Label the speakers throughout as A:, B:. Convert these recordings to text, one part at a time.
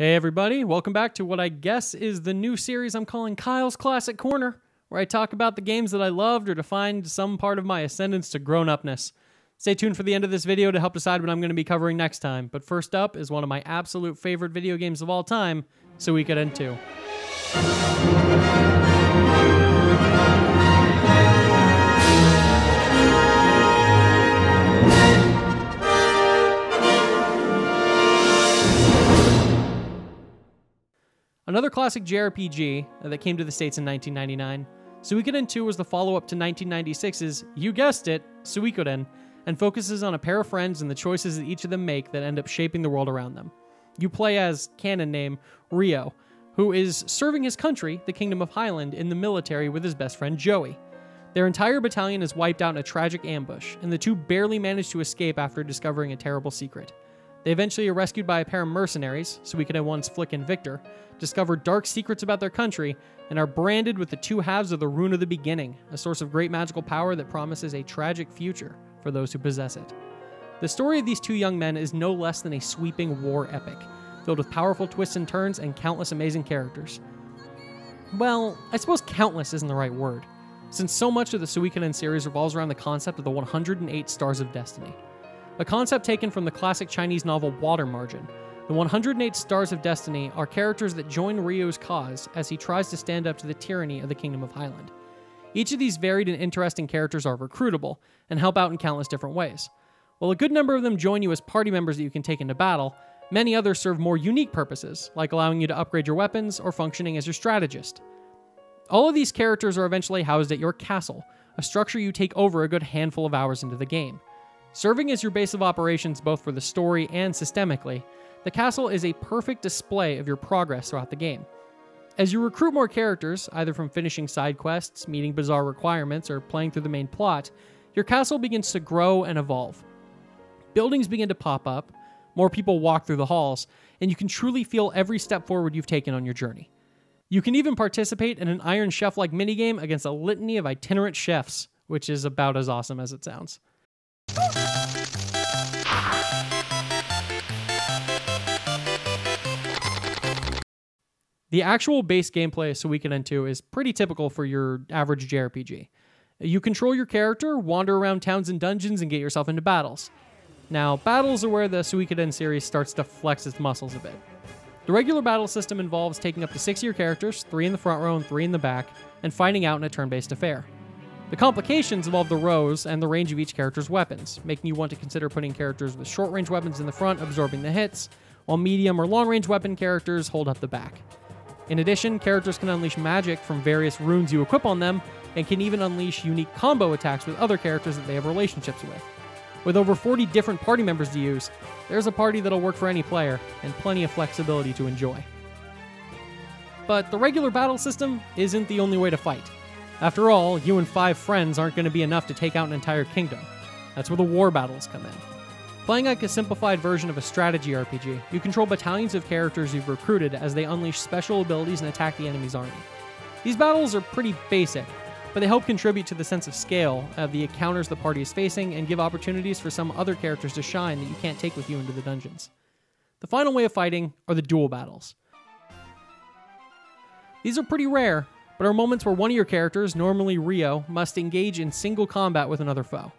A: Hey everybody, welcome back to what I guess is the new series I'm calling Kyle's Classic Corner, where I talk about the games that I loved or defined some part of my ascendance to grown-upness. Stay tuned for the end of this video to help decide what I'm going to be covering next time, but first up is one of my absolute favorite video games of all time, Suikoden II. Another classic JRPG that came to the States in 1999, Suikoden II was the follow-up to 1996's, you guessed it, Suikoden, and focuses on a pair of friends and the choices that each of them make that end up shaping the world around them. You play as, canon name, Ryo, who is serving his country, the Kingdom of Highland, in the military with his best friend Joey. Their entire battalion is wiped out in a tragic ambush, and the two barely manage to escape after discovering a terrible secret. They eventually are rescued by a pair of mercenaries, Suikoden I's Flick and Victor, discover dark secrets about their country, and are branded with the two halves of the Rune of the Beginning, a source of great magical power that promises a tragic future for those who possess it. The story of these two young men is no less than a sweeping war epic, filled with powerful twists and turns and countless amazing characters. Well, I suppose countless isn't the right word, since so much of the Suikoden series revolves around the concept of the 108 Stars of Destiny. A concept taken from the classic Chinese novel Water Margin. The 108 Stars of Destiny are characters that join Ryo's cause as he tries to stand up to the tyranny of the Kingdom of Highland. Each of these varied and interesting characters are recruitable and help out in countless different ways. While a good number of them join you as party members that you can take into battle, many others serve more unique purposes, like allowing you to upgrade your weapons or functioning as your strategist. All of these characters are eventually housed at your castle, a structure you take over a good handful of hours into the game. Serving as your base of operations both for the story and systemically, the castle is a perfect display of your progress throughout the game. As you recruit more characters, either from finishing side quests, meeting bizarre requirements, or playing through the main plot, your castle begins to grow and evolve. Buildings begin to pop up, more people walk through the halls, and you can truly feel every step forward you've taken on your journey. You can even participate in an Iron Chef-like minigame against a litany of itinerant chefs, which is about as awesome as it sounds. The actual base gameplay of Suikoden II is pretty typical for your average JRPG. You control your character, wander around towns and dungeons, and get yourself into battles. Now, battles are where the Suikoden series starts to flex its muscles a bit. The regular battle system involves taking up to 6 of your characters, 3 in the front row and 3 in the back, and fighting out in a turn-based affair. The complications involve the rows and the range of each character's weapons, making you want to consider putting characters with short-range weapons in the front absorbing the hits, while medium or long-range weapon characters hold up the back. In addition, characters can unleash magic from various runes you equip on them, and can even unleash unique combo attacks with other characters that they have relationships with. With over 40 different party members to use, there's a party that'll work for any player, and plenty of flexibility to enjoy. But the regular battle system isn't the only way to fight. After all, you and 5 friends aren't going to be enough to take out an entire kingdom. That's where the war battles come in. Playing like a simplified version of a strategy RPG, you control battalions of characters you've recruited as they unleash special abilities and attack the enemy's army. These battles are pretty basic, but they help contribute to the sense of scale of the encounters the party is facing and give opportunities for some other characters to shine that you can't take with you into the dungeons. The final way of fighting are the duel battles. These are pretty rare, but are moments where one of your characters, normally Ryo, must engage in single combat with another foe.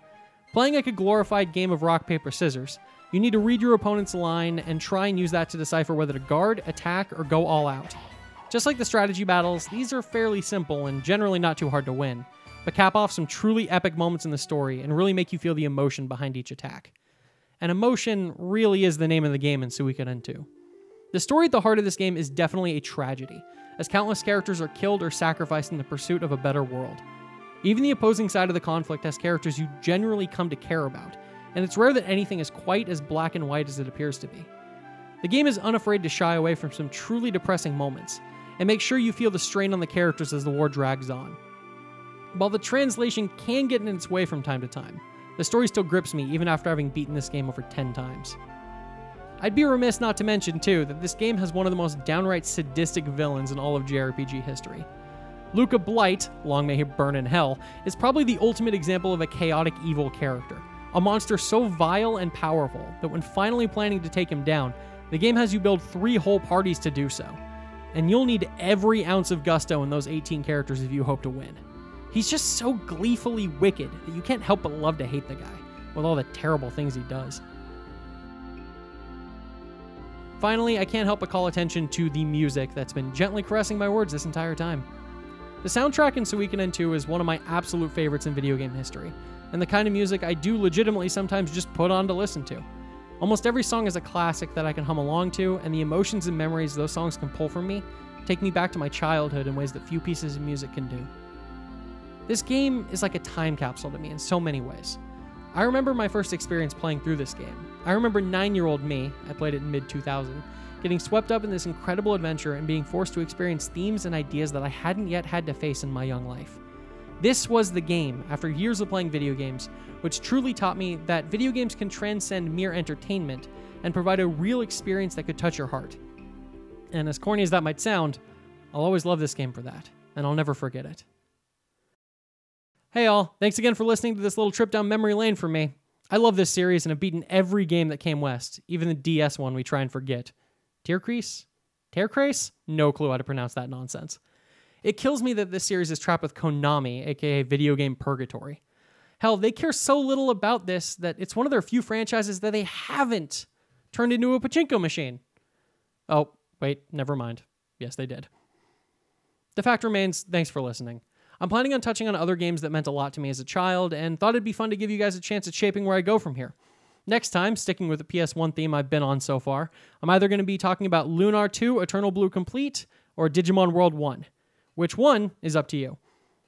A: Playing like a glorified game of rock, paper, scissors, you need to read your opponent's line and try and use that to decipher whether to guard, attack, or go all out. Just like the strategy battles, these are fairly simple and generally not too hard to win, but cap off some truly epic moments in the story and really make you feel the emotion behind each attack. And emotion really is the name of the game in Suikoden II. The story at the heart of this game is definitely a tragedy, as countless characters are killed or sacrificed in the pursuit of a better world. Even the opposing side of the conflict has characters you generally come to care about, and it's rare that anything is quite as black and white as it appears to be. The game is unafraid to shy away from some truly depressing moments, and make sure you feel the strain on the characters as the war drags on. While the translation can get in its way from time to time, the story still grips me even after having beaten this game over 10 times. I'd be remiss not to mention, too, that this game has one of the most downright sadistic villains in all of JRPG history. Luca Blight, long may he burn in hell, is probably the ultimate example of a chaotic evil character, a monster so vile and powerful that when finally planning to take him down, The game has you build 3 whole parties to do so, and you'll need every ounce of gusto in those 18 characters if you hope to win. He's just so gleefully wicked that you can't help but love to hate the guy, with all the terrible things he does. Finally, I can't help but call attention to the music that's been gently caressing my words this entire time. The soundtrack in Suikoden II is one of my absolute favorites in video game history, and the kind of music I do legitimately sometimes just put on to listen to. Almost every song is a classic that I can hum along to, and the emotions and memories those songs can pull from me take me back to my childhood in ways that few pieces of music can do. This game is like a time capsule to me in so many ways. I remember my first experience playing through this game. I remember 9-year-old me, I played it in mid-2000, getting swept up in this incredible adventure and being forced to experience themes and ideas that I hadn't yet had to face in my young life. This was the game, after years of playing video games, which truly taught me that video games can transcend mere entertainment and provide a real experience that could touch your heart. And as corny as that might sound, I'll always love this game for that, and I'll never forget it. Hey all, thanks again for listening to this little trip down memory lane for me. I love this series and have beaten every game that came west, even the DS one we try and forget. Tiercrease? Tearcrace? No clue how to pronounce that nonsense. It kills me that this series is trapped with Konami, aka Video Game Purgatory. Hell, they care so little about this that it's one of their few franchises that they haven't turned into a pachinko machine. Oh, wait, never mind. Yes, they did. The fact remains, thanks for listening. I'm planning on touching on other games that meant a lot to me as a child, and thought it'd be fun to give you guys a chance at shaping where I go from here. Next time, sticking with the PS1 theme I've been on so far, I'm either going to be talking about Lunar 2 Eternal Blue Complete, or Digimon World 1. Which one is up to you.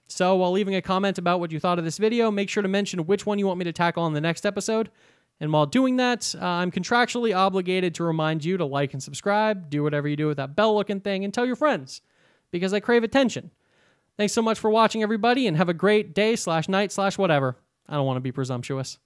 A: So while leaving a comment about what you thought of this video, make sure to mention which one you want me to tackle in the next episode. And while doing that, I'm contractually obligated to remind you to like and subscribe, do whatever you do with that bell-looking thing, and tell your friends, because I crave attention. Thanks so much for watching, everybody, and have a great day/night/whatever. I don't want to be presumptuous.